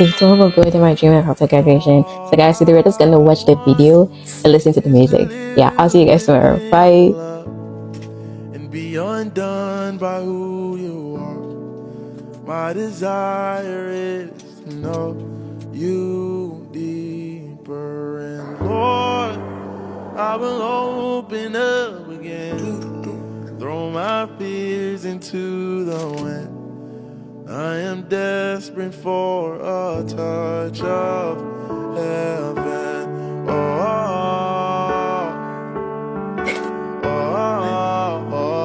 Day 12 of building my dream life after graduation. So guys, today we're just gonna watch the video and listen to the music. Yeah, I'll see you guys tomorrow. Bye. And be undone by who you are. My desire is to know you deeper, and Lord, I will open up again, throw my fears into the wind. I am desperate for a touch of heaven. Oh, oh, oh, oh,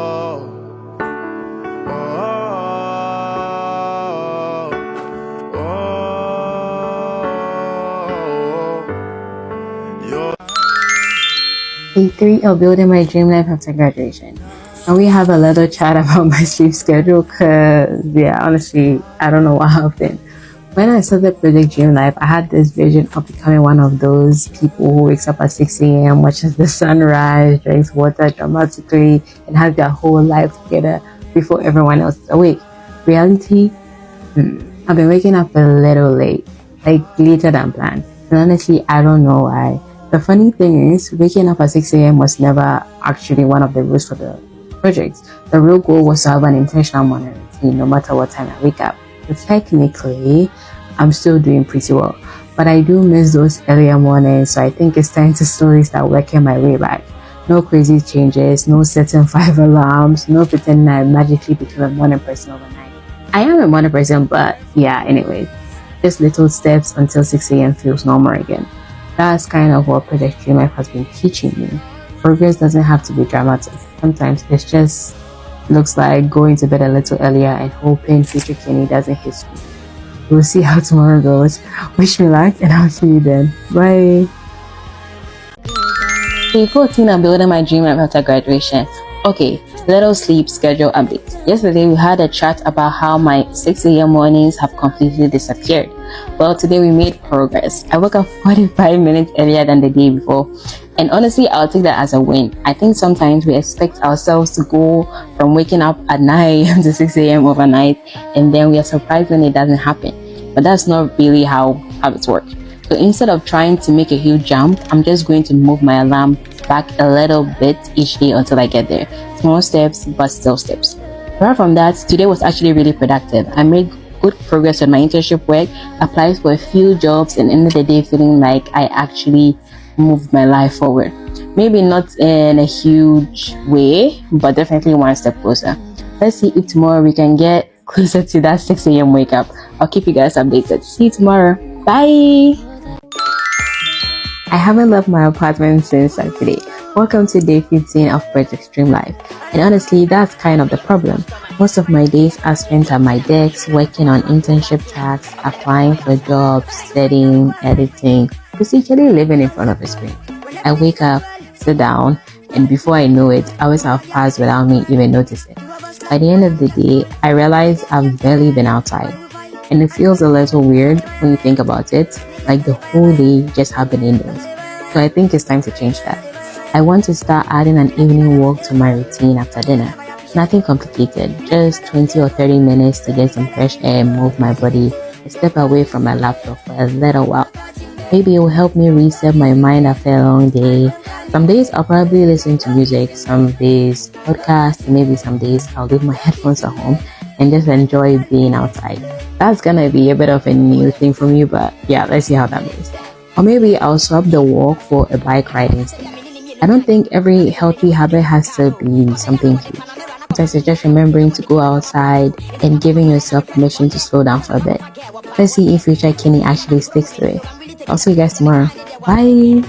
oh. Day 3 of building my dream life after graduation. And we have a little chat about my sleep schedule because, yeah, honestly, I don't know what happened. When I started Project Dream Life, I had this vision of becoming one of those people who wakes up at 6 a.m., watches the sunrise, drinks water dramatically, and has their whole life together before everyone else is awake. Reality? I've been waking up a little late, like later than planned. And honestly, I don't know why. The funny thing is, waking up at 6 a.m. was never actually one of the rules for the project. The real goal was to have an intentional morning routine no matter what time I wake up. So technically, I'm still doing pretty well, but I do miss those earlier mornings, so I think it's time to slowly start working my way back. No crazy changes, no setting 5 alarms, no pretending I magically became a morning person overnight. I am a morning person, but yeah, anyway, just little steps until 6 a.m. feels normal again. That's kind of what Project Dream Life has been teaching me. Progress doesn't have to be dramatic. Sometimes it just looks like going to bed a little earlier and hoping future Kenny doesn't hit you. We'll see how tomorrow goes. Wish me luck and I'll see you then. Bye. Day 14 of building my dream life after graduation. Okay, little sleep schedule update. Yesterday we had a chat about how my 6 a.m. mornings have completely disappeared. Well, today we made progress. I woke up 45 minutes earlier than the day before. And honestly, I'll take that as a win. I think sometimes we expect ourselves to go from waking up at 9 a.m. to 6 a.m. overnight, and then we are surprised when it doesn't happen. But that's not really how habits work. So instead of trying to make a huge jump, I'm just going to move my alarm back a little bit each day until I get there. Small steps, but still steps. Apart from that, today was actually really productive. I made good progress on my internship work, applied for a few jobs, and ended the day feeling like I actually moved my life forward. Maybe not in a huge way, but definitely one step closer. Let's see if tomorrow we can get closer to that 6 a.m. wake up. I'll keep you guys updated. See you tomorrow. Bye. I haven't left my apartment since Saturday. Welcome to day 15 of Project Dream Life. And honestly, that's kind of the problem. Most of my days are spent at my desk, working on internship tasks, applying for jobs, studying, editing, basically living in front of a screen. I wake up, sit down, and before I know it, hours have passed without me even noticing. By the end of the day, I realize I've barely been outside. And it feels a little weird when you think about it, like the whole day just happened indoors. So I think it's time to change that. I want to start adding an evening walk to my routine after dinner. Nothing complicated, just 20 or 30 minutes to get some fresh air and move my body and step away from my laptop for a little while. Maybe it will help me reset my mind after a long day. Some days I'll probably listen to music, some days podcasts, maybe some days I'll leave my headphones at home and just enjoy being outside. That's gonna be a bit of a new thing for me, but yeah, let's see how that goes. Or maybe I'll swap the walk for a bike ride instead. I don't think every healthy habit has to be something huge. I suggest remembering to go outside and giving yourself permission to slow down for a bit. Let's see if future Kenny actually sticks to it. I'll see you guys tomorrow. Bye!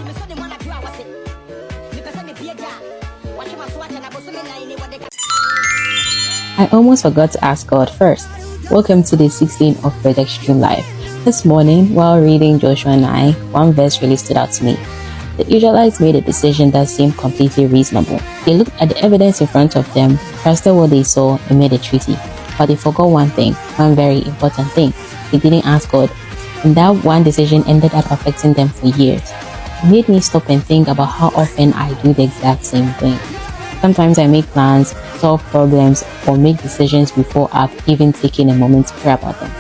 I almost forgot to ask God first. Welcome to day 16 of Project Dream Life. This morning, while reading Joshua 9, one verse really stood out to me. The Israelites made a decision that seemed completely reasonable. They looked at the evidence in front of them, trusted what they saw, and made a treaty. But they forgot one thing, one very important thing. They didn't ask God. And that one decision ended up affecting them for years. It made me stop and think about how often I do the exact same thing. Sometimes I make plans, solve problems, or make decisions before I've even taken a moment to care about them.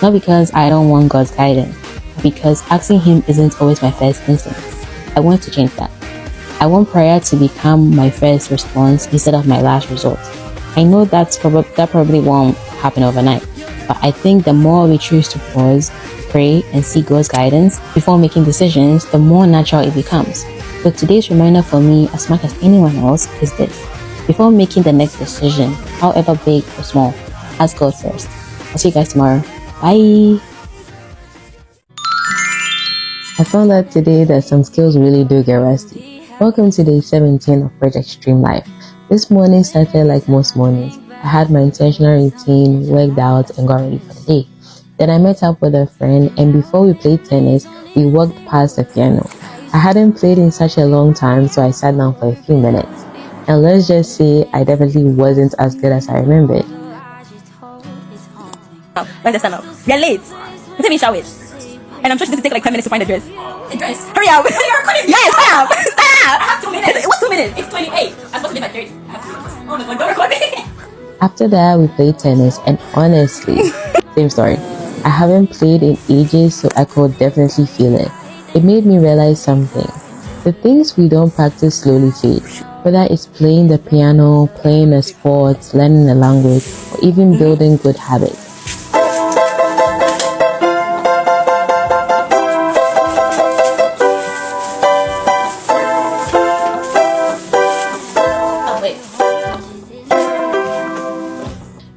Not because I don't want God's guidance, but because asking Him isn't always my first instinct. I want to change that. I want prayer to become my first response instead of my last resort. I know that probably won't happen overnight, but I think the more we choose to pause, pray, and seek God's guidance before making decisions, the more natural it becomes. So today's reminder for me, as much as anyone else, is this. Before making the next decision, however big or small, ask God first. I'll see you guys tomorrow. Bye! I found out today that some skills really do get rusty. Welcome to day 17 of Project Stream Life. This morning started like most mornings. I had my intentional routine, worked out, and got ready for the day. Then I met up with a friend, and before we played tennis, we walked past the piano. I hadn't played in such a long time, so I sat down for a few minutes. And let's just say I definitely wasn't as good as I remembered. Let's stand up. We are late. Let me shower it. And I'm sure she's going to take like 10 minutes to find the dress. The dress? Hurry up! Yes, stand up! Stand up! I have 2 minutes. What's 2 minutes? It's 28. I'm supposed to be like 30. I have 2 minutes. Oh my god, don't record me! After that, we played tennis, and honestly, same story. I haven't played in ages, so I could definitely feel it. It made me realize something. The things we don't practice slowly fade. Whether it's playing the piano, playing a sport, learning a language, or even building good habits.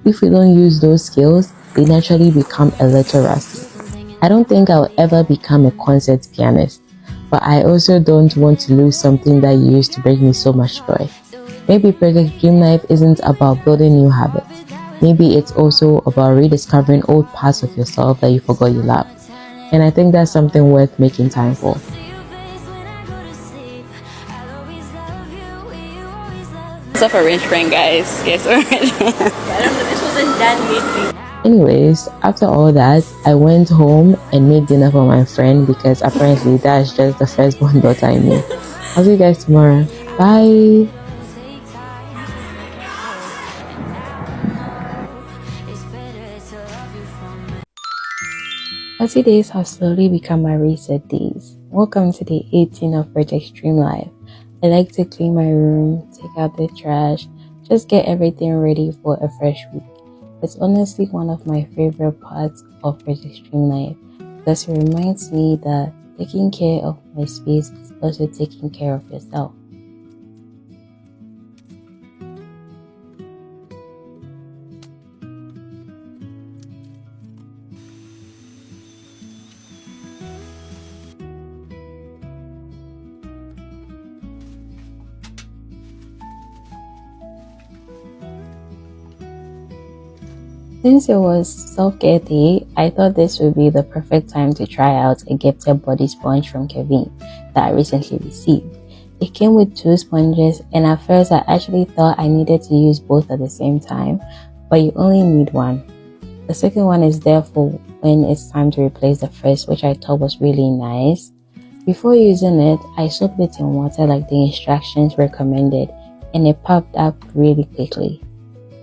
If we don't use those skills, they naturally become a little rusty. I don't think I'll ever become a concert pianist, but I also don't want to lose something that used to bring me so much joy. Maybe Project Dream Life isn't about building new habits. Maybe it's also about rediscovering old parts of yourself that you forgot you loved. And I think that's something worth making time for. It's off orange friend, guys. Yes, orange friend. I don't know, this wasn't done lately. Anyways, after all that, I went home and made dinner for my friend because apparently that's just the firstborn daughter I made. I'll see you guys tomorrow. Bye! Party days have slowly become my reset days. Welcome to day 18 of Project Stream Life. I like to clean my room, take out the trash, just get everything ready for a fresh week. It's honestly one of my favorite parts of Project Stream Life because it reminds me that taking care of my space is also taking care of yourself. Since it was self-care day, I thought this would be the perfect time to try out a gifted body sponge from Kevin that I recently received. It came with 2 sponges, and at first I actually thought I needed to use both at the same time, but you only need one. The second one is there for when it's time to replace the first, which I thought was really nice. Before using it, I soaked it in water like the instructions recommended, and it popped up really quickly.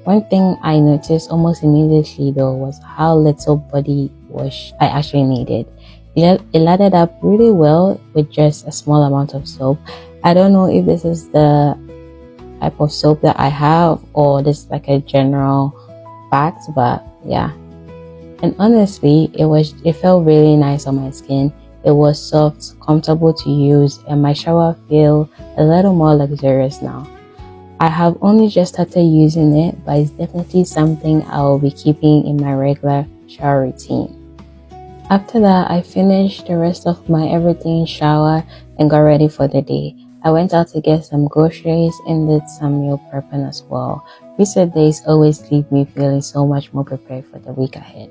One thing I noticed almost immediately though was how little body wash I actually needed. It lathered up really well with just a small amount of soap. I don't know if this is the type of soap that I have or this is like a general fact, but yeah. And honestly, it felt really nice on my skin. It was soft, comfortable to use, and my shower felt a little more luxurious now. I have only just started using it, but it's definitely something I will be keeping in my regular shower routine. After that, I finished the rest of my everything shower and got ready for the day. I went out to get some groceries and did some meal prepping as well. Reset days always leave me feeling so much more prepared for the week ahead.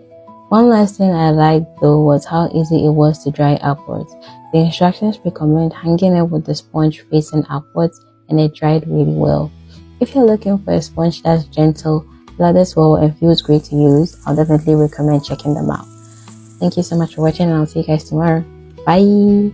One last thing I liked though was how easy it was to dry upwards. The instructions recommend hanging it with the sponge facing upwards, and it dried really well. If you're looking for a sponge that's gentle, lathers well, and feels great to use, I'll definitely recommend checking them out. Thank you so much for watching, and I'll see you guys tomorrow. Bye!